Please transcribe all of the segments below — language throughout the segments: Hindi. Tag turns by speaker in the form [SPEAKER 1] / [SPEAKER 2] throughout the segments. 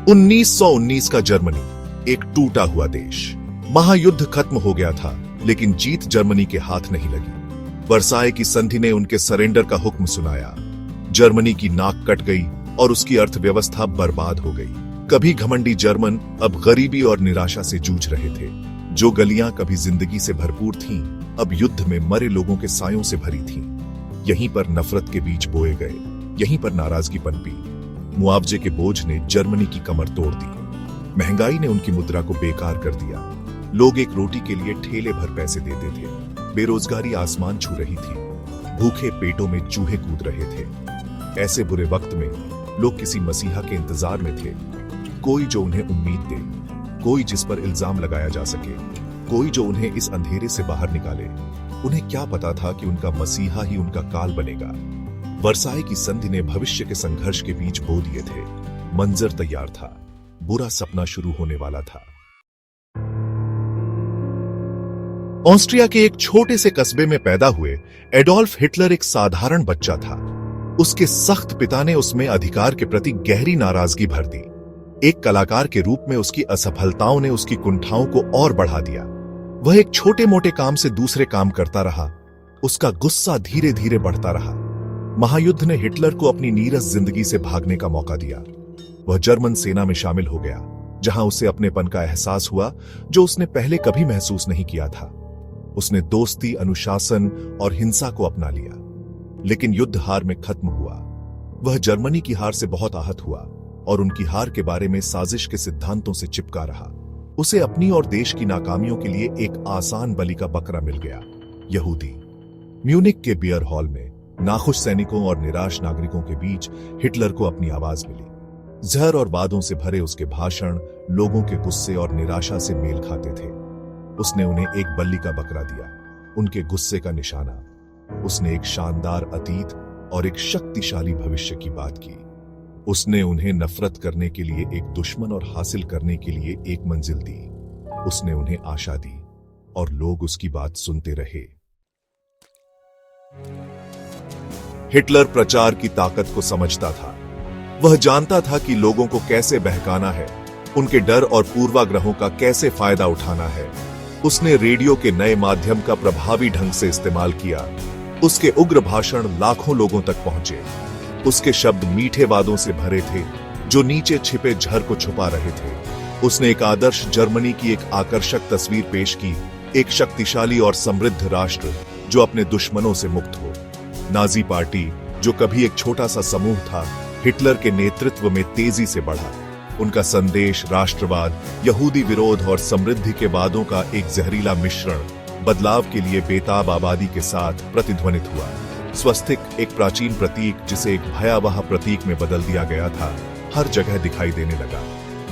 [SPEAKER 1] 1919 का जर्मनी, एक टूटा हुआ देश। महायुद्ध खत्म हो गया था, लेकिन जीत जर्मनी के हाथ नहीं लगी। वर्साय की संधि ने उनके सरेंडर का हुक्म सुनाया। जर्मनी की नाक कट गई और उसकी अर्थव्यवस्था बर्बाद हो गई। कभी घमंडी जर्मन अब गरीबी और निराशा से जूझ रहे थे। जो गलियां कभी जिंदगी से भरपूर थीं, अब युद्ध में मरे लोगों के सायों से भरी थीं। यहीं पर नफरत के बीज बोए गए, यहीं पर नाराजगी पनपी। मुआवजे के बोझ ने जर्मनी की कमर तोड़ दी। महंगाई ने उनकी मुद्रा को बेकार कर दिया। लोग एक रोटी के लिए ठेले भर पैसे देते थे। बेरोजगारी आसमान छू रही थी। भूखे पेटों में चूहे कूद रहे थे। ऐसे बुरे वक्त में लोग किसी मसीहा के इंतजार में थे। कोई जो उन्हें उम्मीद दे, कोई जिस पर इल्जाम लगाया जा सके, कोई जो उन्हें इस अंधेरे से बाहर निकाले। उन्हें क्या पता था कि उनका मसीहा ही उनका काल बनेगा। वर्साय की संधि ने भविष्य के संघर्ष के बीज बो दिए थे। मंजर तैयार था। बुरा सपना शुरू होने वाला था। ऑस्ट्रिया के एक छोटे से कस्बे में पैदा हुए एडोल्फ हिटलर एक साधारण बच्चा था। उसके सख्त पिता ने उसमें अधिकार के प्रति गहरी नाराजगी भर दी। एक कलाकार के रूप में उसकी असफलताओं ने उसकी कुंठाओं को और बढ़ा दिया। वह एक छोटे मोटे काम से दूसरे काम करता रहा। उसका गुस्सा धीरे धीरे बढ़ता रहा। महायुद्ध ने हिटलर को अपनी नीरस जिंदगी से भागने का मौका दिया। वह जर्मन सेना में शामिल हो गया, जहां उसे अपनेपन का एहसास हुआ जो उसने पहले कभी महसूस नहीं किया था। उसने दोस्ती, अनुशासन और हिंसा को अपना लिया। लेकिन युद्ध हार में खत्म हुआ। वह जर्मनी की हार से बहुत आहत हुआ और उनकी हार के बारे में साजिश के सिद्धांतों से चिपका रहा। उसे अपनी और देश की नाकामियों के लिए एक आसान बलि का बकरा मिल गया, यहूदी। म्यूनिक के बियर हॉल में नाखुश सैनिकों और निराश नागरिकों के बीच हिटलर को अपनी आवाज मिली। जहर और वादों से भरे उसके भाषण लोगों के गुस्से और निराशा से मेल खाते थे। उसने उन्हें एक बल्ली का बकरा दिया, उनके गुस्से का निशाना। उसने एक शानदार अतीत और एक शक्तिशाली भविष्य की बात की। उसने उन्हें नफरत करने के लिए एक दुश्मन और हासिल करने के लिए एक मंजिल दी। उसने उन्हें आशा दी और लोग उसकी बात सुनते रहे। हिटलर प्रचार की ताकत को समझता था। वह जानता था कि लोगों को कैसे बहकाना है, उनके डर और पूर्वाग्रहों का कैसे फायदा उठाना है। उसने रेडियो के नए माध्यम का प्रभावी ढंग से इस्तेमाल किया। उसके उग्र भाषण लाखों लोगों तक पहुंचे। उसके शब्द मीठे वादों से भरे थे जो नीचे छिपे झर को छुपा रहे थे। उसने एक आदर्श जर्मनी की एक आकर्षक तस्वीर पेश की, एक शक्तिशाली और समृद्ध राष्ट्र जो अपने दुश्मनों से मुक्त हो। नाजी पार्टी, जो कभी एक छोटा सा समूह था, हिटलर के नेतृत्व में तेजी से बढ़ा। उनका संदेश राष्ट्रवाद, यहूदी विरोध और समृद्धि के वादों का एक जहरीला मिश्रण बदलाव के लिए बेताब आबादी के साथ प्रतिध्वनित हुआ। स्वस्तिक, एक प्राचीन प्रतीक जिसे एक भयावह प्रतीक में बदल दिया गया था, हर जगह दिखाई देने लगा।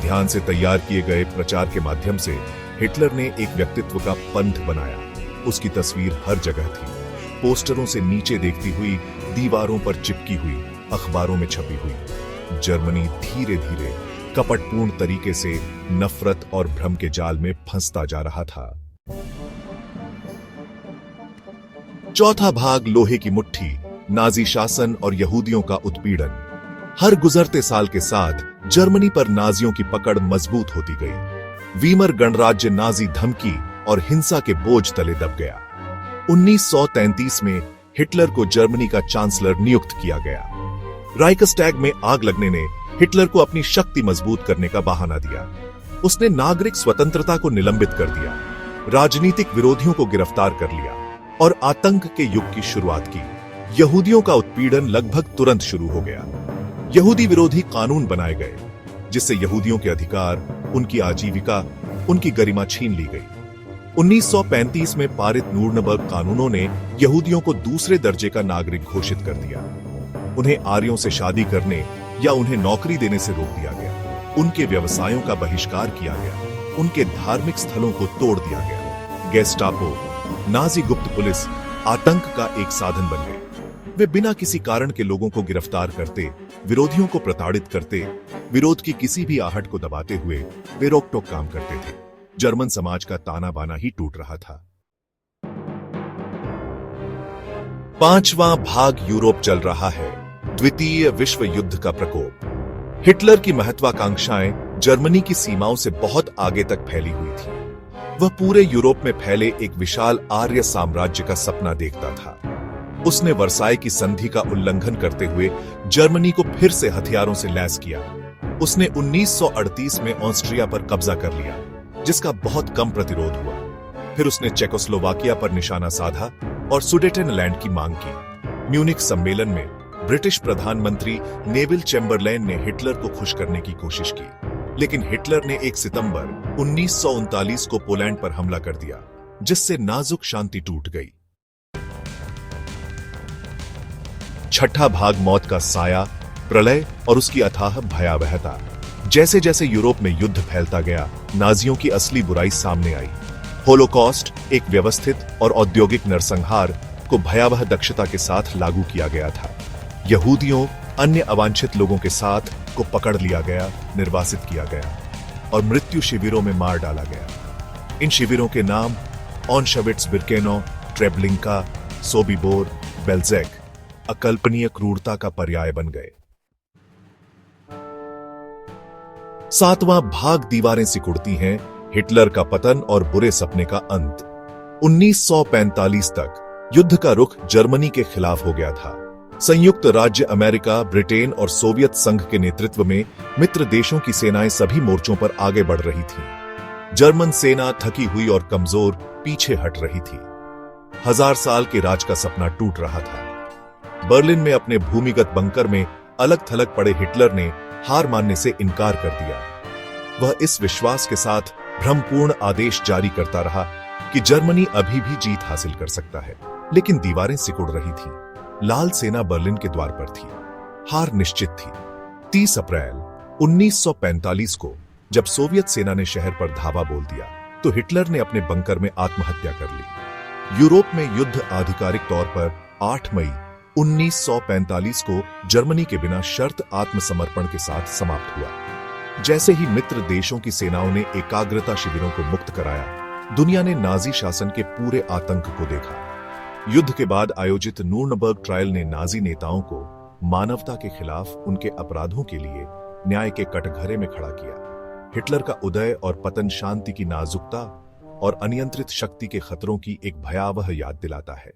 [SPEAKER 1] ध्यान से तैयार किए गए प्रचार के माध्यम से हिटलर ने एक व्यक्तित्व का पंथ बनाया। उसकी तस्वीर हर जगह थी, पोस्टरों से नीचे देखती हुई, दीवारों पर चिपकी हुई, अखबारों में छपी हुई। जर्मनी धीरे धीरे कपटपूर्ण तरीके से नफरत और भ्रम के जाल में फंसता जा रहा था। चौथा भाग, लोहे की मुट्ठी, नाजी शासन और यहूदियों का उत्पीड़न। हर गुजरते साल के साथ जर्मनी पर नाजियों की पकड़ मजबूत होती गई। वीमर गणराज्य नाजी धमकी और हिंसा के बोझ तले दब गया। 1933 में हिटलर को जर्मनी का चांसलर नियुक्त किया गया। राइक्सटैग में आग लगने ने हिटलर को अपनी शक्ति मजबूत करने का बहाना दिया। उसने नागरिक स्वतंत्रता को निलंबित कर दिया, राजनीतिक विरोधियों को गिरफ्तार कर लिया और आतंक के युग की शुरुआत की। यहूदियों का उत्पीड़न लगभग तुरंत शुरू हो गया। यहूदी विरोधी कानून बनाए गए, जिससे यहूदियों के अधिकार, उनकी आजीविका, उनकी गरिमा छीन ली गई। 1935 में पारित न्यूरनबर्ग कानूनों ने यहूदियों को दूसरे दर्जे का नागरिक घोषित कर दिया। उन्हें आर्यों से शादी करने या उन्हें नौकरी देने से रोक दिया गया। उनके व्यवसायों का बहिष्कार किया गया। उनके धार्मिक स्थलों को तोड़ दिया गया। गेस्टापो, नाजी गुप्त पुलिस, आतंक का एक साधन बन गए। वे बिना किसी कारण के लोगों को गिरफ्तार करते, विरोधियों को प्रताड़ित करते, विरोध की किसी भी आहट को दबाते हुए वे रोक-टोक काम करते थे। जर्मन समाज का ताना बाना ही टूट रहा था। पांचवां भाग, यूरोप चल रहा है, द्वितीय विश्व युद्ध का प्रकोप। हिटलर की महत्वाकांक्षाएं जर्मनी की सीमाओं से बहुत आगे तक फैली हुई थी। वह पूरे यूरोप में फैले एक विशाल आर्य साम्राज्य का सपना देखता था। उसने वर्साई की संधि का उल्लंघन करते हुए जर्मनी को फिर से हथियारों से लैस किया। उसने 1938 में ऑस्ट्रिया पर कब्जा कर लिया, जिसका बहुत कम प्रतिरोध हुआ। फिर उसने चेकोस्लोवाकिया पर निशाना साधा और सुडेटेनलैंड की मांग की। म्यूनिख सम्मेलन में ब्रिटिश प्रधानमंत्री नेविल चैम्बरलैन ने हिटलर को खुश करने की कोशिश की, लेकिन हिटलर ने 1 सितंबर 1939 को पोलैंड पर हमला कर दिया, जिससे नाजुक शांति टूट गई। छठा भाग मौत का साया, प्रलय और उसकी अथाह भयावहता। जैसे जैसे यूरोप में युद्ध फैलता गया, नाजियों की असली बुराई सामने आई। होलोकॉस्ट, एक व्यवस्थित और औद्योगिक नरसंहार को भयावह दक्षता के साथ लागू किया गया था। यहूदियों, अन्य अवांछित लोगों के साथ को पकड़ लिया गया, निर्वासित किया गया और मृत्यु शिविरों में मार डाला गया। इन शिविरों के नाम ऑनशविट्स, बिर्केनौ, ट्रेबलिंका, सोबिबोर, बेल्जेक अकल्पनीय क्रूरता का पर्याय बन गए। 7वां भाग दीवारें सिकुड़ती हैं, हिटलर का पतन और बुरे सपने का अंत। 1945 तक युद्ध का रुख जर्मनी के खिलाफ हो गया था। संयुक्त राज्य अमेरिका, ब्रिटेन और सोवियत संघ के नेतृत्व में मित्र देशों की सेनाएं सभी मोर्चों पर आगे बढ़ रही थीं। जर्मन सेना थकी हुई और कमजोर पीछे हट रही थी। 1000 साल के राज का सपना टूट रहा था। बर्लिन में अपने भूमिगत बंकर में अलग थलग पड़े हिटलर ने हार मानने से इनकार कर दिया। वह इस विश्वास के साथ भ्रमपूर्ण आदेश जारी करता रहा कि जर्मनी अभी भी जीत हासिल कर सकता है, लेकिन दीवारें सिकुड़ रही थीं। लाल सेना बर्लिन के द्वार पर थी। हार निश्चित थी। 30 अप्रैल 1945 को जब सोवियत सेना ने शहर पर धावा बोल दिया, तो हिटलर ने अपने बंकर में आत्महत्या कर ली। यूरोप में युद्ध आधिकारिक तौर पर 8 मई 1945 को जर्मनी के बिना शर्त आत्मसमर्पण के साथ समाप्त हुआ। जैसे ही मित्र देशों की सेनाओं ने एकाग्रता शिविरों को मुक्त कराया, दुनिया ने नाजी शासन के पूरे आतंक को देखा। युद्ध के बाद आयोजित नूर्नबर्ग ट्रायल ने नाजी नेताओं को मानवता के खिलाफ उनके अपराधों के लिए न्याय के कटघरे में खड़ा किया। हिटलर का उदय और पतन शांति की नाजुकता और अनियंत्रित शक्ति के खतरों की एक भयावह याद दिलाता है।